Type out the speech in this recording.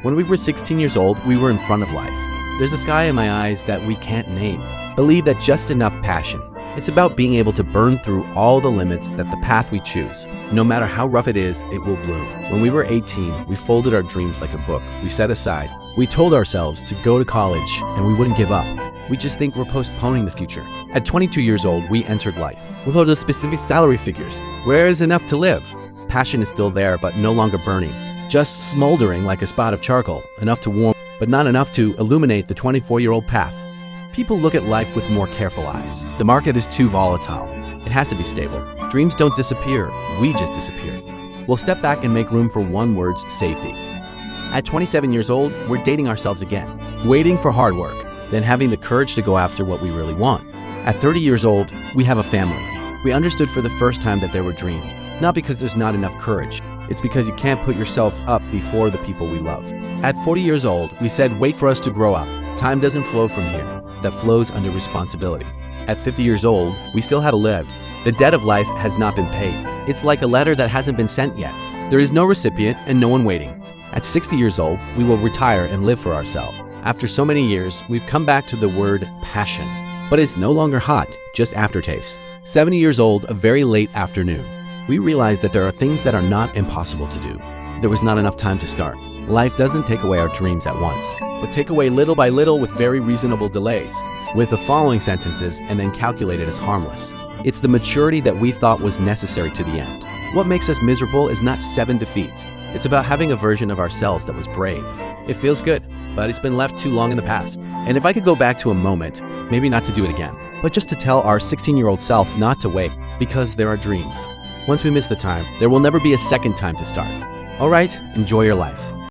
When we were 16 years old, we were in front of life. There's a sky in my eyes that we can't name. Believe that just enough passion. It's about being able to burn through all the limits that the path we choose. No matter how rough it is, it will bloom. When we were 18, we folded our dreams like a book we set aside. We told ourselves to go to college and we wouldn't give up. We just think we're postponing the future. At 22 years old, we entered life. We hold the specific salary figures. Where is enough to live? Passion is still there, but no longer burning. Just smoldering like a spot of charcoal, enough to warm, but not enough to illuminate the 24-year-old path. People look at life with more careful eyes. The market is too volatile. It has to be stable. Dreams don't disappear, we just disappear. We'll step back and make room for one word's safety. At 27 years old, we're dating ourselves again, waiting for hard work, then having the courage to go after what we really want. At 30 years old, we have a family. We understood for the first time that there were dreams, not because there's not enough courage. It's because you can't put yourself up before the people we love. At 40 years old, we said, wait for us to grow up. Time doesn't flow from here. That flows under responsibility. At 50 years old, we still haven't lived. The debt of life has not been paid. It's like a letter that hasn't been sent yet. There is no recipient and no one waiting. At 60 years old, we will retire and live for ourselves. After so many years, we've come back to the word passion. But it's no longer hot, just aftertaste. 70 years old, a very late afternoon. We realized that there are things that are not impossible to do. There was not enough time to start. Life doesn't take away our dreams at once, but take away little by little with very reasonable delays, with the following sentences and then calculated as harmless. It's the maturity that we thought was necessary to the end. What makes us miserable is not 7 defeats. It's about having a version of ourselves that was brave. It feels good, but it's been left too long in the past. And if I could go back to a moment, maybe not to do it again, but just to tell our 16-year-old self not to wait, because there are dreams. Once we miss the time, there will never be a second time to start. All right, enjoy your life.